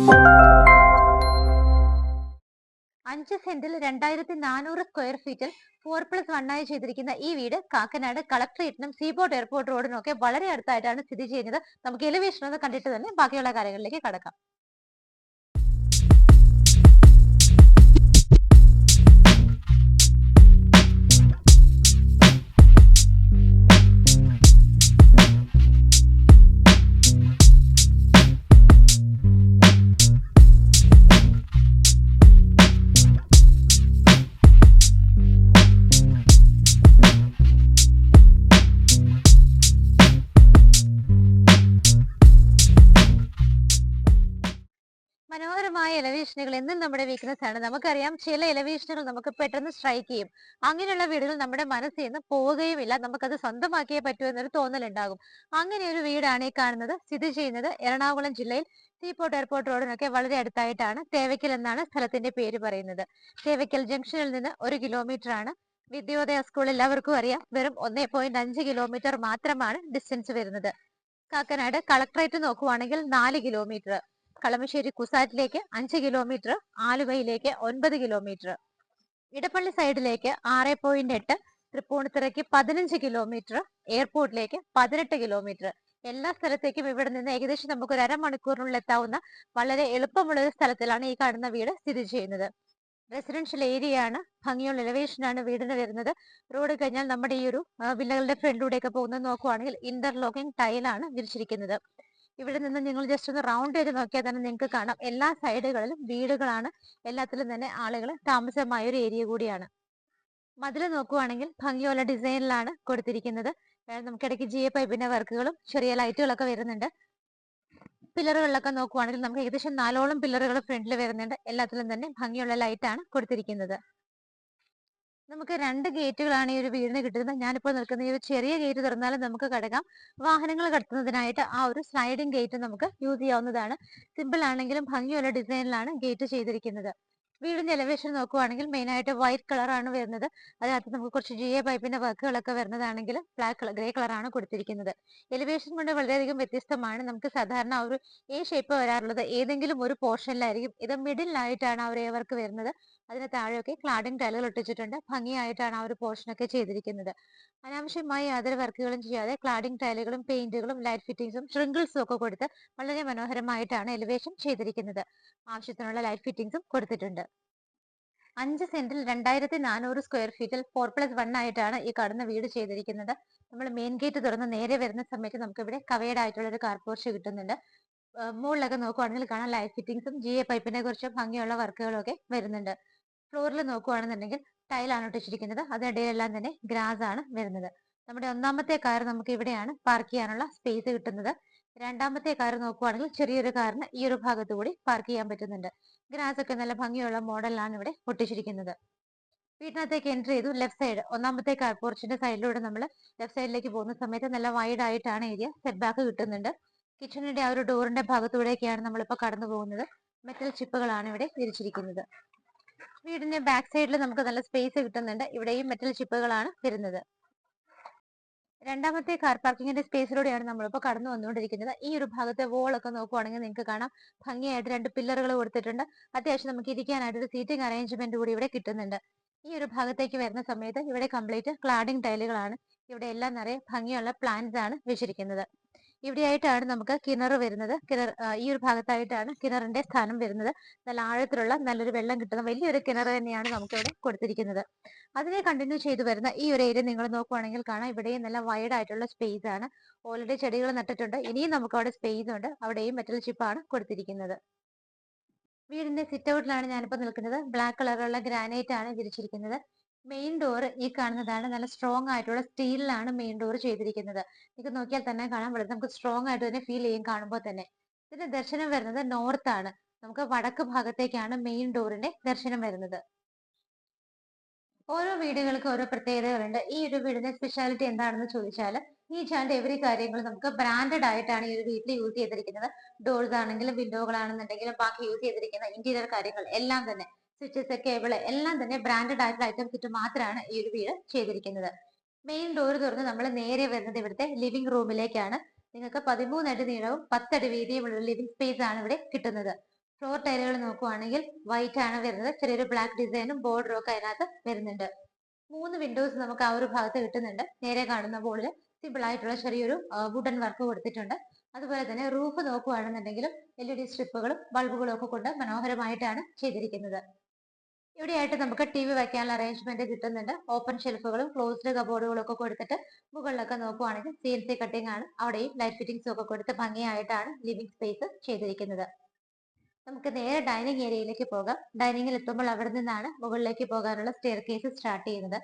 5 സെന്റിൽ 2400 സ്ക്വയർ ഫീറ്റിൽ 4+1 ആയി ചെയ്തിരിക്കുന്ന ഈ വീട് കാക്കനാട് കളക്ടറേറ്റിനും സീബോർഡ് എയർപോർട്ട് റോഡിനും ഒക്കെ വളരെ അടുത്തായിട്ടാണ് സ്ഥിതി ചെയ്യുന്നത്. നമുക്ക് എലിവേഷൻ ഒന്ന് കണ്ടിട്ട് തന്നെ ബാക്കിയുള്ള കാര്യങ്ങളിലേക്ക് കടക്കാം. മനോഹരമായ എലവേഷനുകൾ എന്നും നമ്മുടെ വീക്ക്നെസ് ആണ്. നമുക്കറിയാം, ചില എലവേഷനുകൾ നമുക്ക് പെട്ടെന്ന് സ്ട്രൈക്ക് ചെയ്യും. അങ്ങനെയുള്ള വീടുകൾ നമ്മുടെ മനസ്സിൽ നിന്ന് പോവുകയുമില്ല, നമുക്കത് സ്വന്തമാക്കിയേ പറ്റൂ എന്നൊരു തോന്നലുണ്ടാകും. അങ്ങനെ ഒരു വീടാണ് ഈ കാണുന്നത്. സ്ഥിതി ചെയ്യുന്നത് എറണാകുളം ജില്ലയിൽ സീപോർട്ട് എയർപോർട്ട് റോഡിനൊക്കെ വളരെ അടുത്തായിട്ടാണ്. തേവയ്ക്കൽ എന്നാണ് സ്ഥലത്തിന്റെ പേര് പറയുന്നത്. തേവയ്ക്കൽ ജംഗ്ഷനിൽ നിന്ന് 1 കിലോമീറ്റർ ആണ്. വിദ്യോദയ സ്കൂൾ എല്ലാവർക്കും അറിയാം. വെറും 1.5 കിലോമീറ്റർ മാത്രമാണ് ഡിസ്റ്റൻസ് വരുന്നത്. കാക്കനാട് കളക്ടറേറ്റ് നോക്കുവാണെങ്കിൽ 4 കിലോമീറ്റർ, കളമശ്ശേരി കുസാറ്റിലേക്ക് 5 കിലോമീറ്റർ, ആലുവയിലേക്ക് 9 കിലോമീറ്റർ, ഇടപ്പള്ളി സൈഡിലേക്ക് 6.8, തൃപ്പൂണിത്തുറയ്ക്ക് 15 കിലോമീറ്റർ, എയർപോർട്ടിലേക്ക് 18 കിലോമീറ്റർ. എല്ലാ സ്ഥലത്തേക്കും ഇവിടെ നിന്ന് ഏകദേശം നമുക്ക് 1/2 മണിക്കൂറിനുള്ളിൽ എത്താവുന്ന വളരെ എളുപ്പമുള്ള ഒരു സ്ഥലത്തിലാണ് ഈ കാണുന്ന വീട് സ്ഥിതി ചെയ്യുന്നത്. റെസിഡൻഷ്യൽ ഏരിയ ആണ്. ഭംഗിയുള്ള എലവേഷൻ ആണ് വീടിന് വരുന്നത്. റോഡ് കഴിഞ്ഞാൽ നമ്മുടെ ഈ ഒരു വില്ലകളുടെ ഫ്രണ്ടിലൂടെയൊക്കെ പോകുന്നത് നോക്കുവാണെങ്കിൽ ഇന്റർലോക്കിംഗ് ടൈലാണ് വിരിച്ചിരിക്കുന്നത്. ഇവിടെ നിന്ന് നിങ്ങൾ ജസ്റ്റ് ഒന്ന് റൗണ്ട് ചെയ്ത് നോക്കിയാൽ തന്നെ നിങ്ങൾക്ക് കാണാം, എല്ലാ സൈഡുകളിലും വീടുകളാണ്. എല്ലാത്തിലും തന്നെ ആളുകൾ താമസമായ ഒരു ഏരിയ കൂടിയാണ്. മതിൽ നോക്കുവാണെങ്കിൽ ഭംഗിയുള്ള ഡിസൈനിലാണ് കൊടുത്തിരിക്കുന്നത്. നമുക്കിടയ്ക്ക് GA പൈപ്പിന്റെ വർക്കുകളും ചെറിയ ലൈറ്റുകളൊക്കെ വരുന്നുണ്ട്. പില്ലറുകളിലൊക്കെ നോക്കുവാണെങ്കിൽ നമുക്ക് ഏകദേശം 4ഓളം പില്ലറുകൾ ഫ്രണ്ടിൽ വരുന്നുണ്ട്. എല്ലാത്തിലും തന്നെ ഭംഗിയുള്ള ലൈറ്റാണ് കൊടുത്തിരിക്കുന്നത്. നമുക്ക് 2 ഗേറ്റുകളാണ് ഈ ഒരു വീടിന് കിട്ടുന്നത്. ഞാനിപ്പോൾ നിൽക്കുന്ന ഈ ഒരു ചെറിയ ഗേറ്റ് തുറന്നാലും നമുക്ക് കടക്കാം. വാഹനങ്ങൾ കടത്തുന്നതിനായിട്ട് ആ ഒരു സ്ലൈഡിംഗ് ഗേറ്റ് നമുക്ക് യൂസ് ചെയ്യാവുന്നതാണ്. സിമ്പിൾ ആണെങ്കിലും ഭംഗിയുള്ള ഡിസൈനിലാണ് ഗേറ്റ് ചെയ്തിരിക്കുന്നത്. വീടിന്റെ എലവേഷൻ നോക്കുവാണെങ്കിൽ മെയിൻ ആയിട്ട് വൈറ്റ് കളറാണ് വരുന്നത്. അതിനകത്ത് നമുക്ക് കുറച്ച് GA പൈപ്പിന്റെ വർക്കുകളൊക്കെ വരുന്നതാണെങ്കിൽ ഗ്രേ കളറാണ് കൊടുത്തിരിക്കുന്നത്. എലിവേഷൻ കൊണ്ട് വളരെയധികം വ്യത്യസ്തമാണ്. നമുക്ക് സാധാരണ ഒരു A ഷേപ്പ് വരാറുള്ളത് ഏതെങ്കിലും ഒരു പോർഷനിലായിരിക്കും. ഇത് മിഡിലായിട്ടാണ് ആ ഒരു A വർക്ക് വരുന്നത്. അതിന് താഴെയൊക്കെ ക്ലാഡിംഗ് ടൈലുകൾ ഒട്ടിച്ചിട്ടുണ്ട്. ഭംഗിയായിട്ടാണ് ആ ഒരു പോർഷനൊക്കെ ചെയ്തിരിക്കുന്നത്. അനാവശ്യമായി യാതൊരു വർക്കുകളും ചെയ്യാതെ ക്ലാഡിംഗ് ടൈലുകളും പെയിന്റുകളും ലൈറ്റ് ഫിറ്റിംഗ്സും സ്പ്രിങ്കിൾസും ഒക്കെ കൊടുത്ത് വളരെ മനോഹരമായിട്ടാണ് എലിവേഷൻ ചെയ്തിരിക്കുന്നത്. ആവശ്യത്തിനുള്ള ലൈറ്റ് ഫിറ്റിംഗ്സും കൊടുത്തിട്ടുണ്ട്. 5 സെന്റിൽ 2400 സ്ക്വയർ ഫീറ്റിൽ 4+1 ആയിട്ടാണ് ഈ കാണുന്ന വീട് ചെയ്തിരിക്കുന്നത്. നമ്മൾ മെയിൻ ഗേറ്റ് തുറന്ന് നേരെ വരുന്ന സമയത്ത് നമുക്ക് ഇവിടെ കവേർഡ് ആയിട്ടുള്ള ഒരു കാർ പോർച്ച് കിട്ടുന്നുണ്ട്. മുകളിലൊക്കെ നോക്കുവാണെങ്കിൽ കാണാൻ ലൈറ്റ് ഫിറ്റിംഗ്സും GA പൈപ്പിനെ കുറിച്ച് ഭംഗിയുള്ള വർക്കുകളും ഒക്കെ വരുന്നുണ്ട്. ഫ്ലോറിൽ നോക്കുവാണെന്നുണ്ടെങ്കിൽ ടൈലാണ് ഒട്ടിച്ചിരിക്കുന്നത്. അതിനിടയിലെല്ലാം തന്നെ ഗ്രാസ് ആണ് വരുന്നത്. നമ്മുടെ ഒന്നാമത്തെ കാർ നമുക്ക് ഇവിടെയാണ് പാർക്ക് ചെയ്യാനുള്ള സ്പേസ് കിട്ടുന്നത്. രണ്ടാമത്തെ കാർ നോക്കുവാണെങ്കിൽ ചെറിയൊരു കാറിന് ഈ ഒരു ഭാഗത്ത് കൂടി പാർക്ക് ചെയ്യാൻ പറ്റുന്നുണ്ട്. ഗ്രാസ് ഒക്കെ നല്ല ഭംഗിയുള്ള മോഡലാണ് ഇവിടെ ഒട്ടിച്ചിരിക്കുന്നത്. വീട്ടിനകത്തേക്ക് എൻട്രി ചെയ്തു ലെഫ്റ്റ് സൈഡ് ഒന്നാമത്തെ കാർ പോർച്ചിന്റെ സൈഡിലൂടെ നമ്മൾ ലെഫ്റ്റ് സൈഡിലേക്ക് പോകുന്ന സമയത്ത് നല്ല വൈഡ് ആയിട്ടാണ് ഏരിയ. സെറ്റ് ബാക്ക് കിട്ടുന്നുണ്ട്. കിച്ചണിന്റെ ആ ഒരു ഡോറിന്റെ ഭാഗത്തൂടെയൊക്കെയാണ് നമ്മളിപ്പോൾ കടന്നു പോകുന്നത്. മെറ്റൽ ചിപ്പുകളാണ് ഇവിടെ വിരിച്ചിരിക്കുന്നത്. വീടിന്റെ ബാക്ക് സൈഡിൽ നമുക്ക് നല്ല സ്പേസ് കിട്ടുന്നുണ്ട്. ഇവിടെയും മെറ്റൽ ചിപ്പുകളാണ് വരുന്നത്. രണ്ടാമത്തെ കാർ പാർക്കിങ്ങിന്റെ സ്പേസിലൂടെയാണ് നമ്മളിപ്പോൾ കടന്നു വന്നുകൊണ്ടിരിക്കുന്നത്. ഈ ഒരു ഭാഗത്തെ വോളൊക്കെ നോക്കുവാണെങ്കിൽ നിങ്ങൾക്ക് കാണാം, ഭംഗിയായിട്ട് 2 പില്ലറുകൾ കൊടുത്തിട്ടുണ്ട്. അത്യാവശ്യം നമുക്ക് ഇരിക്കാനായിട്ട് ഒരു സീറ്റിംഗ് അറേഞ്ച്മെന്റ് കൂടി ഇവിടെ കിട്ടുന്നുണ്ട്. ഈ ഒരു ഭാഗത്തേക്ക് വരുന്ന സമയത്ത് ഇവിടെ കംപ്ലീറ്റ് ക്ലാഡിംഗ് ടൈലുകളാണ്. ഇവിടെ എല്ലാം നിറയെ ഭംഗിയുള്ള പ്ലാന്റ്സ് ആണ് വെച്ചിരിക്കുന്നത്. ഇവിടെയായിട്ടാണ് നമുക്ക് കിണർ വരുന്നത്. ഈ ഒരു ഭാഗത്തായിട്ടാണ് കിണറിന്റെ സ്ഥാനം വരുന്നത്. നല്ല ആഴത്തിലുള്ള നല്ലൊരു വെള്ളം കിട്ടുന്ന വലിയൊരു കിണർ തന്നെയാണ് നമുക്ക് ഇവിടെ കൊടുത്തിരിക്കുന്നത്. അതിനെ കണ്ടിന്യൂ ചെയ്തു വരുന്ന ഈ ഒരു ഏരിയ നിങ്ങൾ നോക്കുവാണെങ്കിൽ കാണാം, ഇവിടെയും നല്ല വൈഡ് ആയിട്ടുള്ള സ്പേസ് ആണ്. ഓൾറെഡി ചെടികൾ നട്ടിട്ടുണ്ട്. ഇനിയും നമുക്ക് അവിടെ സ്പേസ് ഉണ്ട്. അവിടെയും മെറ്റൽ ചിപ്പാണ് കൊടുത്തിരിക്കുന്നത്. വീടിന്റെ സിറ്റ് ഔട്ടിലാണ് ഞാനിപ്പോൾ നിൽക്കുന്നത്. ബ്ലാക്ക് കളറുള്ള ഗ്രാനൈറ്റ് ആണ് വിരിച്ചിരിക്കുന്നത്. മെയിൻ ഡോർ ഈ കാണുന്നതാണ്. നല്ല സ്ട്രോങ് ആയിട്ടുള്ള സ്റ്റീലിലാണ് മെയിൻ ഡോർ ചെയ്തിരിക്കുന്നത്. ഇത് നോക്കിയാൽ തന്നെ കാണാം, വളരെ നമുക്ക് സ്ട്രോങ് ആയിട്ട് തന്നെ ഫീൽ ചെയ്യും കാണുമ്പോൾ തന്നെ. ഇതിന്റെ ദർശനം വരുന്നത് നോർത്ത് ആണ്. നമുക്ക് വടക്ക് ഭാഗത്തേക്കാണ് മെയിൻ ഡോറിന്റെ ദർശനം വരുന്നത്. ഓരോ വീടുകൾക്ക് ഓരോ പ്രത്യേകതകളുണ്ട്. ഈ ഒരു വീടിന്റെ സ്പെഷ്യാലിറ്റി എന്താണെന്ന് ചോദിച്ചാൽ ഈച്ച് ആൻഡ് എവറി കാര്യങ്ങൾ നമുക്ക് ബ്രാൻഡഡ് ആയിട്ടാണ് ഈ ഒരു വീട്ടിൽ യൂസ് ചെയ്തിരിക്കുന്നത്. ഡോർസ് ആണെങ്കിലും വിൻഡോകളാണെന്നുണ്ടെങ്കിലും ബാക്കി യൂസ് ചെയ്തിരിക്കുന്ന ഇന്റീരിയർ കാര്യങ്ങൾ എല്ലാം തന്നെ, സ്വിച്ചസ് കേബിള് എല്ലാം തന്നെ ബ്രാൻഡഡ് ആയിട്ടുള്ള ഐറ്റംസ് ഇട്ട് മാത്രമാണ് ഈ ഒരു വീട് ചെയ്തിരിക്കുന്നത്. മെയിൻ ഡോർ തുറന്ന് നമ്മൾ നേരെ വരുന്നത് ഇവിടുത്തെ ലിവിംഗ് റൂമിലേക്കാണ്. നിങ്ങൾക്ക് 13 അടി നീളവും 10 അടി വീതിയുമുള്ള ലിവിംഗ് സ്പേസ് ആണ് ഇവിടെ കിട്ടുന്നത്. ഫ്ലോർ ടൈലുകൾ നോക്കുവാണെങ്കിൽ വൈറ്റ് ആണ് വരുന്നത്. ചെറിയൊരു ബ്ലാക്ക് ഡിസൈനും ബോർഡറും ഒക്കെ അതിനകത്ത് വരുന്നുണ്ട്. 3 വിൻഡോസ് നമുക്ക് ആ ഒരു ഭാഗത്ത് കിട്ടുന്നുണ്ട്. നേരെ കാണുന്ന ബോർഡിൽ സിമ്പിൾ ആയിട്ടുള്ള ചെറിയൊരു വുഡൻ വർക്ക് കൊടുത്തിട്ടുണ്ട്. അതുപോലെ തന്നെ റൂഫ് നോക്കുവാണെന്നുണ്ടെങ്കിലും LED സ്ട്രിപ്പുകളും ബൾബുകളും ഒക്കെ കൊണ്ട് മനോഹരമായിട്ടാണ് ചെയ്തിരിക്കുന്നത്. ഇവിടെയായിട്ട് നമുക്ക് TV വയ്ക്കാനുള്ള അറേഞ്ച്മെന്റ് കിട്ടുന്നുണ്ട്. ഓപ്പൺ ഷെൽഫുകളും ക്ലോസ്ഡ് കബോർഡുകളും ഒക്കെ കൊടുത്തിട്ട് മുകളിലൊക്കെ നോക്കുവാണെങ്കിൽ CNC കട്ടിംഗ് ആണ്. അവിടെയും ലൈറ്റ് ഫിറ്റിംഗ്സും ഒക്കെ കൊടുത്ത് ഭംഗിയായിട്ടാണ് ലിവിംഗ് സ്പേസ് ചെയ്തിരിക്കുന്നത്. നമുക്ക് നേരെ ഡൈനിങ് ഏരിയയിലേക്ക് പോകാം. ഡൈനിങ്ങിൽ എത്തുമ്പോൾ അവിടെ നിന്നാണ് മുകളിലേക്ക് പോകാനുള്ള സ്റ്റെയർ കേസ് സ്റ്റാർട്ട് ചെയ്യുന്നത്.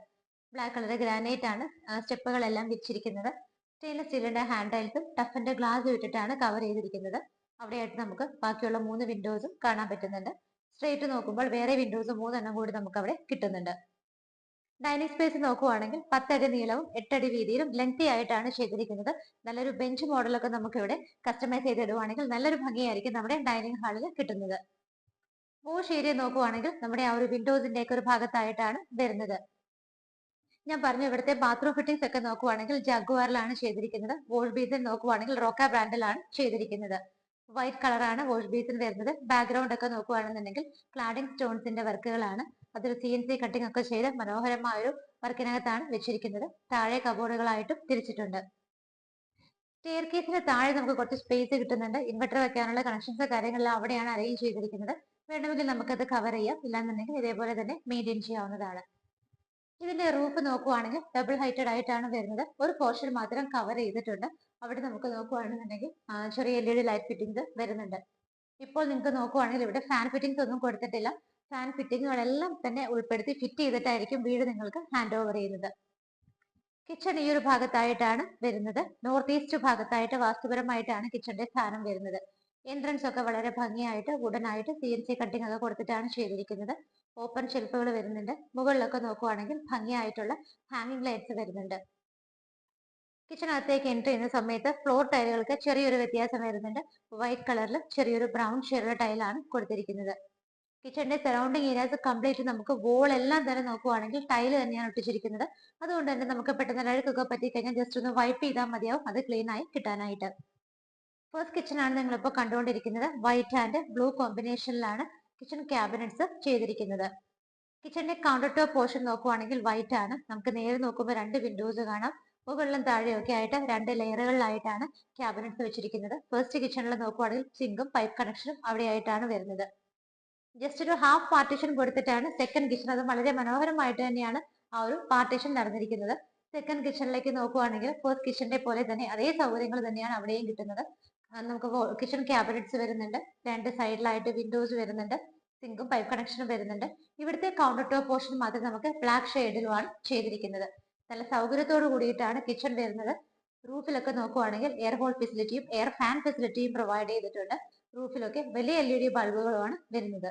ബ്ലാക്ക് കളർ ഗ്രാനൈറ്റ് ആണ് സ്റ്റെപ്പുകളെല്ലാം വെച്ചിരിക്കുന്നത്. സ്റ്റെയിൻലെസ് സ്റ്റീലിന്റെ ഹാൻഡ് റൈൽസും ടഫിന്റെ ഗ്ലാസ് ഇട്ടിട്ടാണ് കവർ ചെയ്തിരിക്കുന്നത്. അവിടെയായിട്ട് നമുക്ക് ബാക്കിയുള്ള 3 വിൻഡോസും കാണാൻ പറ്റുന്നുണ്ട്. സ്ട്രേറ്റ് നോക്കുമ്പോൾ വേറെ വിൻഡോസ് 3 കൂടി നമുക്ക് അവിടെ കിട്ടുന്നുണ്ട്. ഡൈനിങ് സ്പേസ് നോക്കുവാണെങ്കിൽ 10 അടി നീളവും 8 അടി വീതിയിലും ലെങ്തി ആയിട്ടാണ് ചെയ്തിരിക്കുന്നത്. നല്ലൊരു ബെഞ്ച് മോഡലൊക്കെ നമുക്ക് ഇവിടെ കസ്റ്റമൈസ് ചെയ്തിടുവാണെങ്കിൽ നല്ലൊരു ഭംഗിയായിരിക്കും നമ്മുടെ ഡൈനിങ് ഹാളിൽ കിട്ടുന്നത്. വാഷ് ഏരിയ നോക്കുവാണെങ്കിൽ നമ്മുടെ ആ ഒരു വിൻഡോസിന്റെ ഒക്കെ ഒരു ഭാഗത്തായിട്ടാണ് വരുന്നത്. ഞാൻ പറഞ്ഞു ഇവിടുത്തെ ബാത്റൂം ഫിറ്റിംഗ്സ് ഒക്കെ നോക്കുവാണെങ്കിൽ ജഗ്വാറിലാണ് ചെയ്തിരിക്കുന്നത്. വാഷ് ബേസിൻ നോക്കുവാണെങ്കിൽ റോക്ക ബ്രാൻഡിലാണ് ചെയ്തിരിക്കുന്നത്. വൈറ്റ് കളറാണ് വാഷ് ബേസിൻ വരുന്നത്. ബാക്ക്ഗ്രൗണ്ട് ഒക്കെ നോക്കുവാണെന്നുണ്ടെങ്കിൽ ക്ലാഡിംഗ് സ്റ്റോൺസിന്റെ വർക്കുകളാണ്. അതൊരു CNC കട്ടിംഗ് ഒക്കെ ചെയ്ത് മനോഹരമായ ഒരു വർക്കിനകത്താണ് വെച്ചിരിക്കുന്നത്. താഴെ കബോർഡുകളായിട്ടും തിരിച്ചിട്ടുണ്ട്. സ്റ്റെയർ കേസിന് താഴെ നമുക്ക് കുറച്ച് സ്പേസ് കിട്ടുന്നുണ്ട്. ഇൻവെർട്ടർ വെക്കാനുള്ള കണക്ഷൻസ് കാര്യങ്ങളെല്ലാം അവിടെയാണ് അറേഞ്ച് ചെയ്തിരിക്കുന്നത്. വേണമെങ്കിൽ നമുക്കത് കവർ ചെയ്യാം, ഇല്ലാന്നുണ്ടെങ്കിൽ ഇതേപോലെ തന്നെ മെയിൻറ്റെയിൻ ചെയ്യാവുന്നതാണ്. ഇതിന്റെ റൂഫ് നോക്കുവാണെങ്കിൽ ഡബിൾ ഹൈറ്റഡ് ആയിട്ടാണ് വരുന്നത്. ഒരു പോർഷൻ മാത്രം കവർ ചെയ്തിട്ടുണ്ട്. അവിടെ നമുക്ക് നോക്കുവാണെന്നുണ്ടെങ്കിൽ ചെറിയ LED ലൈറ്റ് ഫിറ്റിംഗ്സ് വരുന്നുണ്ട്. ഇപ്പോൾ നിങ്ങൾക്ക് നോക്കുവാണെങ്കിൽ ഇവിടെ ഫാൻ ഫിറ്റിംഗ്സ് ഒന്നും കൊടുത്തിട്ടില്ല. ഫാൻ ഫിറ്റിങ്ങുകളെല്ലാം തന്നെ ഉൾപ്പെടുത്തി ഫിറ്റ് ചെയ്തിട്ടായിരിക്കും വീട് നിങ്ങൾക്ക് ഹാൻഡ് ഓവർ ചെയ്യുന്നത്. കിച്ചൺ ഈ ഒരു ഭാഗത്തായിട്ടാണ് വരുന്നത്. നോർത്ത് ഈസ്റ്റ് ഭാഗത്തായിട്ട് വാസ്തുപരമായിട്ടാണ് കിച്ചന്റെ സ്ഥാനം വരുന്നത്. എൻട്രൻസ് ഒക്കെ വളരെ ഭംഗിയായിട്ട് വുഡനായിട്ട് CNC കട്ടിംഗ് ഒക്കെ കൊടുത്തിട്ടാണ് ചെയ്തിരിക്കുന്നത്. ഓപ്പൺ ഷെൽഫുകൾ വരുന്നുണ്ട്. മുകളിലൊക്കെ നോക്കുവാണെങ്കിൽ ഭംഗിയായിട്ടുള്ള ഹാങ്ങിങ് ലൈറ്റ്സ് വരുന്നുണ്ട്. കിച്ചണകത്തേക്ക് എൻട്രി ചെയ്യുന്ന സമയത്ത് ഫ്ലോർ ടൈലുകൾക്ക് ചെറിയൊരു വ്യത്യാസം വരുന്നുണ്ട്. വൈറ്റ് കളറിൽ ചെറിയൊരു ബ്രൗൺ ഷെയ്ഡുള്ള ടൈലാണ് കൊടുത്തിരിക്കുന്നത്. കിച്ചണിന്റെ സറൗണ്ടിങ് ഏരിയാസ് കംപ്ലീറ്റ് നമുക്ക് വോൾ എല്ലാം തന്നെ നോക്കുവാണെങ്കിൽ ടൈല് തന്നെയാണ് ഒട്ടിച്ചിരിക്കുന്നത്. അതുകൊണ്ട് തന്നെ നമുക്ക് പെട്ടെന്ന് അഴുക്കൊക്കെ പറ്റിക്കഴിഞ്ഞാൽ ജസ്റ്റ് ഒന്ന് വൈപ്പ് ചെയ്താൽ മതിയാവും അത് ക്ലീൻ ആയി കിട്ടാനായിട്ട്. ഫസ്റ്റ് കിച്ചൺ ആണ് നിങ്ങളിപ്പോൾ കണ്ടുകൊണ്ടിരിക്കുന്നത്. വൈറ്റ് ആൻഡ് ബ്ലൂ കോമ്പിനേഷനിലാണ് കിച്ചൺ ക്യാബിനറ്റ്സ് ചെയ്തിരിക്കുന്നത്. കിച്ചണിന്റെ കൗണ്ടർ ടോപ്പ് പോർഷൻ നോക്കുവാണെങ്കിൽ വൈറ്റ് ആണ്. നമുക്ക് നേരെ നോക്കുമ്പോൾ 2 വിൻഡോസ് കാണാം. മുകളിലും താഴെയൊക്കെ ആയിട്ട് 2 ലെയറുകളിലായിട്ടാണ് ക്യാബിനറ്റ്സ് വെച്ചിരിക്കുന്നത്. ഫസ്റ്റ് കിച്ചണിൽ നോക്കുവാണെങ്കിൽ സിങ്കും പൈപ്പ് കണക്ഷനും അവിടെയായിട്ടാണ് വരുന്നത്. ജസ്റ്റ് ഒരു ഹാഫ് പാർട്ടീഷൻ കൊടുത്തിട്ടാണ് സെക്കൻഡ് കിച്ചൺ, അത് വളരെ മനോഹരമായിട്ട് തന്നെയാണ് ആ ഒരു പാർട്ടീഷൻ നടന്നിരിക്കുന്നത്. സെക്കൻഡ് കിച്ചണിലേക്ക് നോക്കുവാണെങ്കിൽ ഫസ്റ്റ് കിച്ചണിന്റെ പോലെ തന്നെ അതേ സൗകര്യങ്ങൾ തന്നെയാണ് അവിടെയും കിട്ടുന്നത്. നമുക്ക് കിച്ചൺ ക്യാബിനറ്റ്സ് വരുന്നുണ്ട്. 2 സൈഡിലായിട്ട് വിൻഡോസ് വരുന്നുണ്ട്. സിങ്കും പൈപ്പ് കണക്ഷനും വരുന്നുണ്ട്. ഇവിടുത്തെ കൗണ്ടർ ടോപ്പ് പോർഷൻ മാത്രം നമുക്ക് ബ്ലാക്ക് ഷെയ്ഡിലുമാണ് ചെയ്തിരിക്കുന്നത്. നല്ല സൗകര്യത്തോട് കൂടിയിട്ടാണ് കിച്ചൺ വരുന്നത്. റൂഫിലൊക്കെ നോക്കുവാണെങ്കിൽ എയർ ഹോൾ ഫെസിലിറ്റിയും എയർ ഫാൻ ഫെസിലിറ്റിയും പ്രൊവൈഡ് ചെയ്തിട്ടുണ്ട്. റൂഫിലൊക്കെ വലിയ LED ബൾബുകളുമാണ് വരുന്നത്.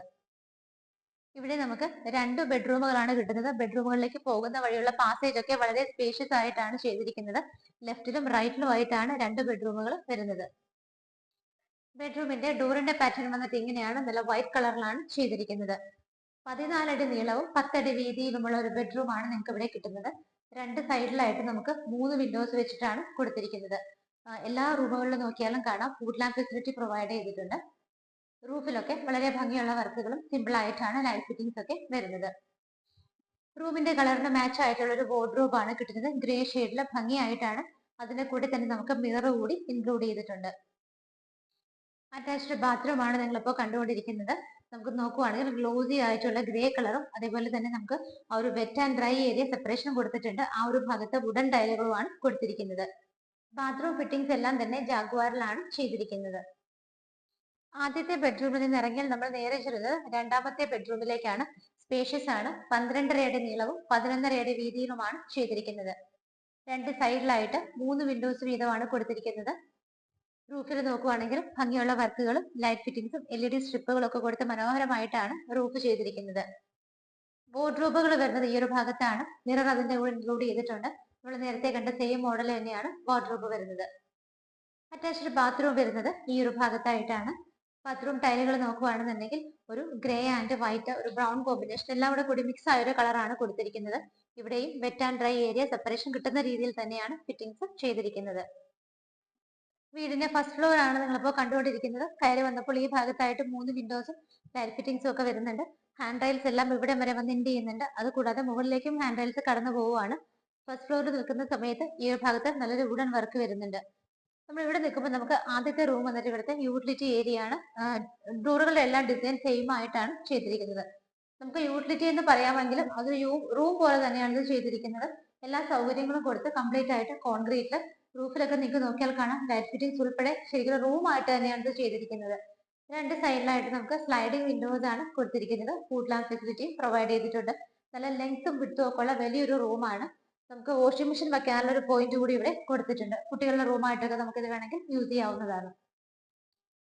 ഇവിടെ നമുക്ക് 2 ബെഡ്റൂമുകളാണ് കിട്ടുന്നത്. ബെഡ്റൂമുകളിലേക്ക് പോകുന്ന വഴിയുള്ള പാസേജ് ഒക്കെ വളരെ സ്പേഷ്യസ് ആയിട്ടാണ് ചെയ്തിരിക്കുന്നത്. ലെഫ്റ്റിലും റൈറ്റിലും ആയിട്ടാണ് 2 ബെഡ്റൂമുകൾ വരുന്നത്. ബെഡ്റൂമിന്റെ ഡോറിന്റെ പാറ്റേൺ വന്നിട്ട് ഇങ്ങനെയാണ്. നല്ല വൈറ്റ് കളറിലാണ് ചെയ്തിരിക്കുന്നത്. 14 അടി നീളവും 10 അടി വീതിയിലുമുള്ള ഒരു ബെഡ്റൂം ആണ് നിങ്ങൾക്ക് ഇവിടെ കിട്ടുന്നത്. 2 സൈഡിലായിട്ട് നമുക്ക് 3 വിൻഡോസ് വെച്ചിട്ടാണ് കൊടുത്തിരിക്കുന്നത്. എല്ലാ റൂമുകളിലും നോക്കിയാലും കാണാം ഫുഡ് ലാമ്പ് ഫെസിലിറ്റി പ്രൊവൈഡ് ചെയ്തിട്ടുണ്ട്. റൂഫിലൊക്കെ വളരെ ഭംഗിയുള്ള വർക്കുകളും സിമ്പിൾ ആയിട്ടാണ് ലൈറ്റ് ഫിറ്റിംഗ്സ് ഒക്കെ വരുന്നത്. റൂമിന്റെ കളറിന് മാച്ച് ആയിട്ടുള്ള ഒരു വാർഡ്രോബ് ആണ് കിട്ടുന്നത്. ഗ്രേ ഷെയ്ഡിൽ ഭംഗിയായിട്ടാണ്. അതിന്റെ കൂടെ തന്നെ നമുക്ക് മിറർ കൂടി ഇൻക്ലൂഡ് ചെയ്തിട്ടുണ്ട്. അറ്റാച്ച്ഡ് ബാത്റൂം ആണ് നിങ്ങളിപ്പോൾ കണ്ടുകൊണ്ടിരിക്കുന്നത്. നമുക്ക് നോക്കുവാണെങ്കിൽ ഗ്ലോസി ആയിട്ടുള്ള ഗ്രേ കളറും അതേപോലെ തന്നെ നമുക്ക് ആ ഒരു wet and dry area separation കൊടുത്തിട്ടുണ്ട്. ആ ഒരു ഭാഗത്ത് വുഡൻ ടൈലുകളുമാണ് കൊടുത്തിരിക്കുന്നത്. ബാത്റൂം ഫിറ്റിംഗ്സ് എല്ലാം തന്നെ ജാഗ്വാറിലാണ് ചെയ്തിരിക്കുന്നത്. ആദ്യത്തെ ബെഡ്റൂമിൽ നിന്ന് ഇറങ്ങിയാൽ നമ്മൾ നേരെ ചെല്ലുന്നത് രണ്ടാമത്തെ ബെഡ്റൂമിലേക്കാണ്. സ്പേഷ്യസ് ആണ്. 12.5 അടി നീളവും 11.5 അടി വീതിയിലുമാണ് ചെയ്തിരിക്കുന്നത്. 2 സൈഡിലായിട്ട് 3 വിൻഡോസ് വീതമാണ് കൊടുത്തിരിക്കുന്നത്. റൂഫിൽ നോക്കുവാണെങ്കിൽ ഭംഗിയുള്ള വർക്കുകളും ലൈറ്റ് ഫിറ്റിംഗ്സും LED സ്ട്രിപ്പുകളും ഒക്കെ കൊടുത്ത് മനോഹരമായിട്ടാണ് റൂഫ് ചെയ്തിരിക്കുന്നത്. വാർഡ്രോബുകൾ വരുന്നത് ഈ ഒരു ഭാഗത്താണ്. മിറർ അതിന്റെ കൂടെ ഇൻക്ലൂഡ് ചെയ്തിട്ടുണ്ട്. നമ്മൾ നേരത്തെ കണ്ട സെയിം മോഡൽ തന്നെയാണ് വാർഡ്രോബ് വരുന്നത്. അറ്റാച്ച്ഡ് ബാത്റൂം വരുന്നത് ഈ ഒരു ഭാഗത്തായിട്ടാണ്. ബാത്റൂം ടൈലുകൾ നോക്കുകയാണെന്നുണ്ടെങ്കിൽ ഒരു ഗ്രേ ആൻഡ് വൈറ്റ്, ഒരു ബ്രൗൺ കോമ്പിനേഷൻ എല്ലാം കൂടെ കൂടി മിക്സ് ആയ ഒരു കളറാണ് കൊടുത്തിരിക്കുന്നത്. ഇവിടെയും wet and dry area separation കിട്ടുന്ന രീതിയിൽ തന്നെയാണ് ഫിറ്റിംഗ്സ് ചെയ്തിരിക്കുന്നത്. വീടിന്റെ ഫസ്റ്റ് ഫ്ലോർ ആണ് നിങ്ങളിപ്പോൾ കണ്ടുകൊണ്ടിരിക്കുന്നത്. കയറി വന്നപ്പോൾ ഈ ഭാഗത്തായിട്ട് 3 വിൻഡോസും ലൈറ്റ് ഫിറ്റിംഗ്സും ഒക്കെ വരുന്നുണ്ട്. ഹാൻഡ് റൈൽസ് എല്ലാം ഇവിടെ വരെ വന്ന് എൻഡ് ചെയ്യുന്നുണ്ട്. അതുകൂടാതെ മുകളിലേക്കും ഹാൻഡ് റൈൽസ് കടന്നു പോവുകയാണ്. ഫസ്റ്റ് ഫ്ലോറിൽ നിൽക്കുന്ന സമയത്ത് ഈ ഒരു ഭാഗത്ത് നല്ലൊരു വുഡൻ വർക്ക് വരുന്നുണ്ട്. നമ്മൾ ഇവിടെ നിൽക്കുമ്പോൾ നമുക്ക് ആദ്യത്തെ റൂം വന്നിട്ട് ഇവിടുത്തെ യൂട്ടിലിറ്റി ഏരിയ ആണ്. ഡോറുകളുടെ എല്ലാം ഡിസൈൻ സെയിം ആയിട്ടാണ് ചെയ്തിരിക്കുന്നത്. നമുക്ക് യൂട്ടിലിറ്റി എന്ന് പറയാമെങ്കിലും അതൊരു റൂം പോലെ തന്നെയാണ് ഇത് ചെയ്തിരിക്കുന്നത്. എല്ലാ സൗകര്യങ്ങളും കൊടുത്ത് കംപ്ലീറ്റ് ആയിട്ട് കോൺക്രീറ്റ് റൂഫിലൊക്കെ നിങ്ങൾക്ക് നോക്കിയാൽ കാണാം ലൈറ്റ് ഫിറ്റിംഗ്സ് ഉൾപ്പെടെ ശരിക്കും റൂം ആയിട്ട് തന്നെയാണ് ഇത് ചെയ്തിരിക്കുന്നത്. രണ്ട് സൈഡിലായിട്ട് നമുക്ക് സ്ലൈഡിംഗ് വിൻഡോസ് ആണ് കൊടുത്തിരിക്കുന്നത്. ഫുഡ് ലാമ്പ് ഫെസിലിറ്റി പ്രൊവൈഡ് ചെയ്തിട്ടുണ്ട്. നല്ല ലെങ്ത്തും വിഡ്ത്തും ഒക്കെ ഉള്ള വലിയൊരു റൂമാണ്. നമുക്ക് വാഷിംഗ് മെഷീൻ വെക്കാനുള്ള ഒരു പോയിന്റ് കൂടി ഇവിടെ കൊടുത്തിട്ടുണ്ട്. കുട്ടികളുടെ റൂമായിട്ടൊക്കെ നമുക്ക് ഇത് വേണമെങ്കിൽ യൂസ് ചെയ്യാവുന്നതാണ്.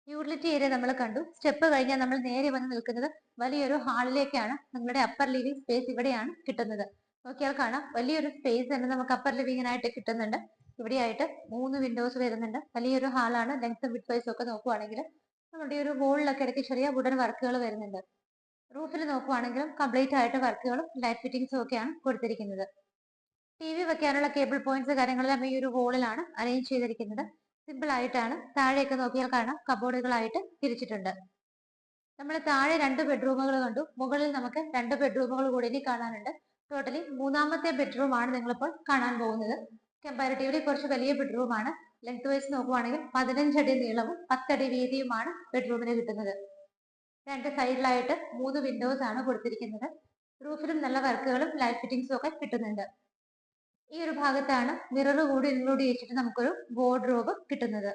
യൂട്ടിലിറ്റി ഏരിയ നമ്മൾ കണ്ടു. സ്റ്റെപ്പ് കഴിഞ്ഞാൽ നമ്മൾ നേരെ വന്ന് നിൽക്കുന്നത് വലിയൊരു ഹാളിലേക്കാണ്. നിങ്ങളുടെ അപ്പർ ലിവിംഗ് സ്പേസ് ഇവിടെയാണ് കിട്ടുന്നത്. നോക്കിയാൽ കാണാം വലിയൊരു സ്പേസ് തന്നെ നമുക്ക് അപ്പർ ലിവിങ്ങിനായിട്ട് കിട്ടുന്നുണ്ട്. ഇവിടെയായിട്ട് 3 വിൻഡോസ് വരുന്നുണ്ട്. വലിയൊരു ഹാളാണ്. ലെങ്ത്തും വിഡ്ത്ത് വൈസും ഒക്കെ നോക്കുവാണെങ്കിൽ നമ്മുടെ ഒരു വോളിലൊക്കെ ഇടയ്ക്ക് ചെറിയ വുഡൻ വർക്കുകൾ വരുന്നുണ്ട്. റൂഫിൽ നോക്കുവാണെങ്കിലും കംപ്ലീറ്റ് ആയിട്ട് വർക്കുകളും ലൈറ്റ് ഫിറ്റിംഗ്സും ഒക്കെയാണ് കൊടുത്തിരിക്കുന്നത്. TV വെക്കാനുള്ള കേബിൾ പോയിന്റ്സ് കാര്യങ്ങളെല്ലാം ഈ ഒരു വോളിലാണ് അറേഞ്ച് ചെയ്തിരിക്കുന്നത്. സിമ്പിൾ ആയിട്ടാണ്. താഴെയൊക്കെ നോക്കിയാൽ കാണാം കബോർഡുകളായിട്ട് തിരിച്ചിട്ടുണ്ട്. നമ്മൾ താഴെ 2 ബെഡ്റൂമുകൾ കണ്ടു. മുകളിൽ നമുക്ക് 2 ബെഡ്റൂമുകൾ കൂടി ഇനി കാണാനുണ്ട്. ടോട്ടലി 3ാമത്തെ ബെഡ്റൂം ആണ് നിങ്ങളിപ്പോൾ കാണാൻ പോകുന്നത്. കമ്പാരിറ്റീവ്ലി കുറച്ച് വലിയ ബെഡ്റൂമാണ്. ലെങ്ത് വൈസ് നോക്കുവാണെങ്കിൽ 15 അടി നീളവും 10 അടി വീതിയുമാണ് ബെഡ്റൂമിന് കിട്ടുന്നത്. രണ്ട് സൈഡിലായിട്ട് 3 വിൻഡോസ് ആണ് കൊടുത്തിരിക്കുന്നത്. റൂഫിലും നല്ല വർക്കുകളും ലൈറ്റ് ഫിറ്റിംഗ്സും ഒക്കെ കിട്ടുന്നുണ്ട്. ഈ ഒരു ഭാഗത്താണ് മിറർ കൂടി ഇൻക്ലൂഡ് ചെയ്തിട്ട് നമുക്കൊരു വാർഡ്രോബ് കിട്ടുന്നത്.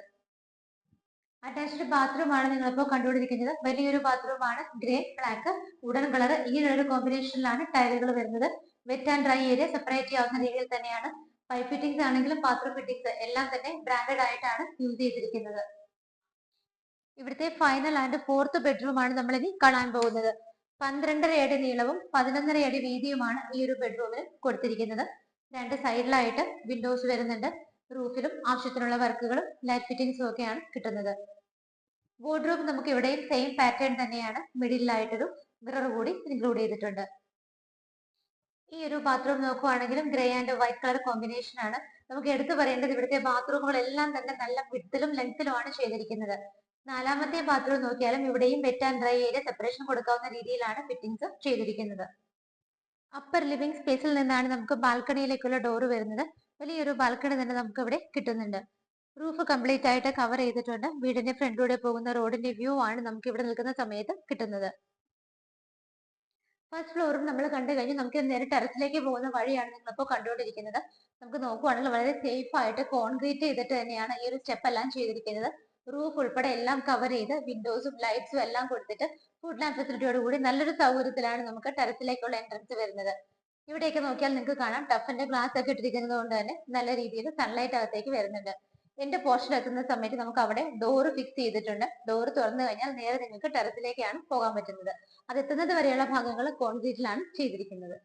അറ്റാച്ച്ഡ് ബാത്റൂം ആണ് നിങ്ങളിപ്പോൾ കണ്ടുകൊണ്ടിരിക്കുന്നത്. വലിയൊരു ബാത്റൂം ആണ്. ഗ്രേ ബ്ലാക്ക് വുഡൻ കളർ ഇങ്ങനെയൊരു കോമ്പിനേഷനിലാണ് ടൈലുകൾ വരുന്നത്. Wet and dry area separate ചെയ്യാവുന്ന രീതിയിൽ തന്നെയാണ്. പൈപ്പ് ഫിറ്റിംഗ്സ് ആണെങ്കിലും ബാത്റൂം ഫിറ്റിംഗ്സ് എല്ലാം തന്നെ ബ്രാൻഡഡ് ആയിട്ടാണ് യൂസ് ചെയ്തിരിക്കുന്നത്. ഇവിടുത്തെ ഫൈനൽ ആൻഡ് ഫോർത്ത് ബെഡ്റൂം ആണ് നമ്മൾ ഇനി കാണാൻ പോകുന്നത്. 12.5 അടി നീളവും 11.5 അടി വീതിയുമാണ് ഈ ഒരു ബെഡ്റൂമിൽ കൊടുത്തിരിക്കുന്നത്. രണ്ട് സൈഡിലായിട്ട് വിൻഡോസ് വരുന്നുണ്ട്. റൂഫിലും ആവശ്യത്തിനുള്ള വർക്കുകളും ലൈറ്റ് ഫിറ്റിംഗ്സും ഒക്കെയാണ് കിട്ടുന്നത്. വാർഡ്രോബ് നമുക്ക് ഇവിടെയും സെയിം പാറ്റേൺ തന്നെയാണ്. മിഡിലായിട്ടൊരു മിറർ കൂടി ഇൻക്ലൂഡ് ചെയ്തിട്ടുണ്ട്. ഈ ഒരു ബാത്റൂം നോക്കുവാണെങ്കിലും grey and white colour combination ആണ്. നമുക്ക് എടുത്തു പറയേണ്ടത് ഇവിടുത്തെ ബാത്റൂമുകളെല്ലാം തന്നെ നല്ല വിഡ്ത്തിലും ലെങ്ത്തിലുമാണ് ചെയ്തിരിക്കുന്നത്. 4ാമത്തെ ബാത്റൂം നോക്കിയാലും ഇവിടെയും wet and dry area separation കൊടുക്കാവുന്ന രീതിയിലാണ് ഫിറ്റിംഗ്സ് ചെയ്തിരിക്കുന്നത്. അപ്പർ ലിവിംഗ് സ്പേസിൽ നിന്നാണ് നമുക്ക് ബാൽക്കണിയിലേക്കുള്ള ഡോറ് വരുന്നത്. വലിയൊരു ബാൽക്കണി തന്നെ നമുക്ക് ഇവിടെ കിട്ടുന്നുണ്ട്. റൂഫ് കംപ്ലീറ്റ് ആയിട്ട് കവർ ചെയ്തിട്ടുണ്ട്. വീടിന്റെ ഫ്രണ്ടിലൂടെ പോകുന്ന റോഡിന്റെ വ്യൂ ആണ് നമുക്ക് ഇവിടെ നിൽക്കുന്ന സമയത്ത് കിട്ടുന്നത്. ഫസ്റ്റ് ഫ്ലോറും നമ്മൾ കണ്ടു കഴിഞ്ഞ് നമുക്ക് നേരെ ടെറസിലേക്ക് പോകുന്ന വഴിയാണ് നിങ്ങളിപ്പോൾ കണ്ടുകൊണ്ടിരിക്കുന്നത്. നമുക്ക് നോക്കുവാണെങ്കിൽ വളരെ സേഫ് ആയിട്ട് കോൺക്രീറ്റ് ചെയ്തിട്ട് തന്നെയാണ് ഈ ഒരു സ്റ്റെപ്പ് എല്ലാം ചെയ്തിരിക്കുന്നത്. റൂഫ് ഉൾപ്പെടെ എല്ലാം കവർ ചെയ്ത് വിൻഡോസും ലൈറ്റ്സും എല്ലാം കൊടുത്തിട്ട് ഫുഡ് ലാമ്പ് ഫെസിലിറ്റിയോട് കൂടി നല്ലൊരു സൗകര്യത്തിലാണ് നമുക്ക് ടെറസിലേക്കുള്ള എൻട്രൻസ് വരുന്നത്. ഇവിടെയൊക്കെ നോക്കിയാൽ നിങ്ങൾക്ക് കാണാം ടഫിന്റെ ഗ്ലാസ് ഒക്കെ ഇട്ടിരിക്കുന്നത് കൊണ്ട് തന്നെ നല്ല രീതിയിൽ സൺലൈറ്റ് അകത്തേക്ക് വരുന്നുണ്ട്. എന്റെ പോർഷൻ എത്തുന്ന സമയത്ത് നമുക്ക് അവിടെ ഡോറ് ഫിക്സ് ചെയ്തിട്ടുണ്ട്. ഡോറ് തുറന്നു കഴിഞ്ഞാൽ നേരെ നിങ്ങൾക്ക് ടെറസിലേക്കാണ് പോകാൻ പറ്റുന്നത്. അത് എത്തുന്നത് വരെയുള്ള ഭാഗങ്ങൾ കോൺക്രീറ്റിലാണ് ചെയ്തിരിക്കുന്നത്.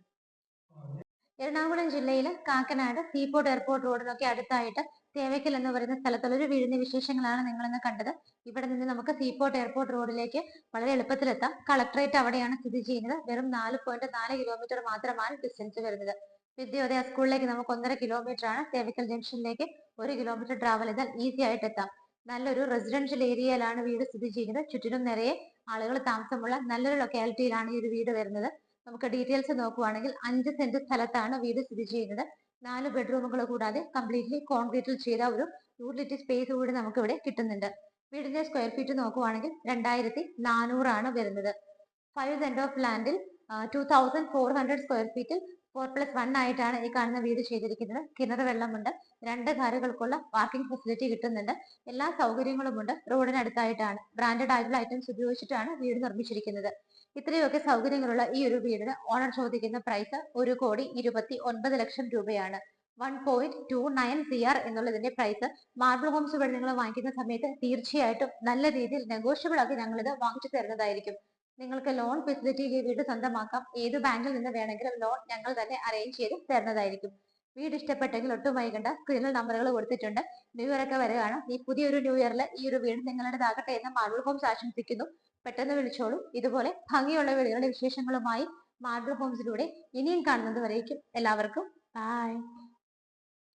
എറണാകുളം ജില്ലയിൽ കാക്കനാട് സീപോർട്ട് എയർപോർട്ട് റോഡിനൊക്കെ അടുത്തായിട്ട് തേവയ്ക്കൽ എന്ന് പറയുന്ന സ്ഥലത്തുള്ള ഒരു വീടിന്റെ വിശേഷങ്ങളാണ് നിങ്ങളിന്ന് കണ്ടത്. ഇവിടെ നിന്ന് നമുക്ക് സീപോർട്ട് എയർപോർട്ട് റോഡിലേക്ക് വളരെ എളുപ്പത്തിലെത്താം. കളക്ടറേറ്റ് അവിടെയാണ് സ്ഥിതി ചെയ്യുന്നത്. വെറും 4.4 കിലോമീറ്റർ മാത്രമാണ് ഡിസ്റ്റൻസ് വരുന്നത്. വിദ്യോദയ സ്കൂളിലേക്ക് നമുക്ക് 1.5 കിലോമീറ്റർ ആണ്. തേവയ്ക്കൽ ജംഗ്ഷനിലേക്ക് 1 കിലോമീറ്റർ ട്രാവൽ ചെയ്താൽ ഈസി ആയിട്ട് എത്താം. നല്ലൊരു റെസിഡൻഷ്യൽ ഏരിയയിലാണ് വീട് സ്ഥിതി ചെയ്യുന്നത്. ചുറ്റിനും നിറയെ ആളുകൾ താമസമുള്ള നല്ലൊരു ലൊക്കാലിറ്റിയിലാണ് ഈ ഒരു വീട് വരുന്നത്. നമുക്ക് ഡീറ്റെയിൽസ് നോക്കുവാണെങ്കിൽ 5 സെന്റ് സ്ഥലത്താണ് വീട് സ്ഥിതി ചെയ്യുന്നത്. 4 ബെഡ്റൂമുകൾ കൂടാതെ കംപ്ലീറ്റ്ലി കോൺക്രീറ്റിൽ ചെയ്ത ഒരു യൂട്ടിലിറ്റി സ്പേസ് കൂടി നമുക്ക് ഇവിടെ കിട്ടുന്നുണ്ട്. വീടിന്റെ സ്ക്വയർ ഫീറ്റ് നോക്കുവാണെങ്കിൽ 2400 ആണ് വരുന്നത്. 5 സെന്റ് ഓഫ് ലാൻഡിൽ 2400 സ്ക്വയർ ഫീറ്റിൽ 4+1 ആയിട്ടാണ് ഈ കാണുന്ന വീട് ചെയ്തിരിക്കുന്നത്. കിണർ വെള്ളമുണ്ട്. 2 കാറുകൾക്കുള്ള പാർക്കിംഗ് ഫെസിലിറ്റി കിട്ടുന്നുണ്ട്. എല്ലാ സൗകര്യങ്ങളുമുണ്ട്. റോഡിനടുത്തായിട്ടാണ്. ബ്രാൻഡഡ് ആയിട്ടുള്ള ഐറ്റംസ് ഉപയോഗിച്ചിട്ടാണ് വീട് നിർമ്മിച്ചിരിക്കുന്നത്. ഇത്രയൊക്കെ സൗകര്യങ്ങളുള്ള ഈ ഒരു വീടിന് ഓണർ ചോദിക്കുന്ന പ്രൈസ് 1,29,00,000 രൂപയാണ്. 1.29 CR എന്നുള്ളതിന്റെ പ്രൈസ്. മാർബിൾ ഹോംസ് ഇവിടെ നിങ്ങൾ വാങ്ങിക്കുന്ന സമയത്ത് തീർച്ചയായിട്ടും നല്ല രീതിയിൽ നെഗോഷ്യബിൾ ആക്കി ഞങ്ങൾ ഇത് വാങ്ങിച്ചു തരുന്നതായിരിക്കും. നിങ്ങൾക്ക് ലോൺ ഫെസിലിറ്റിയിൽ ഈ വീട് സ്വന്തമാക്കാം. ഏത് ബാങ്കിൽ നിന്ന് വേണമെങ്കിലും ലോൺ ഞങ്ങൾ തന്നെ അറേഞ്ച് ചെയ്ത് തരുന്നതായിരിക്കും. വീട് ഇഷ്ടപ്പെട്ടെങ്കിൽ ഒട്ടും വൈകണ്ട. സ്ക്രീനിൽ നമ്പറുകൾ കൊടുത്തിട്ടുണ്ട്. ന്യൂ ഇയർ ഒക്കെ വരികയാണ്. ഈ പുതിയൊരു ന്യൂ ഇയറിൽ ഈ ഒരു വീട് നിങ്ങളുടേതാകട്ടെ എന്ന് മാർബിൾ ഹോംസ് ആശംസിക്കുന്നു. പെട്ടെന്ന് വിളിച്ചോളൂ. ഇതുപോലെ ഭംഗിയുള്ള വീടുകളുടെ വിശേഷങ്ങളുമായി മാർബിൾ ഹോംസിലൂടെ ഇനിയും കാണുന്നത് വരേക്കും എല്ലാവർക്കും ബൈ.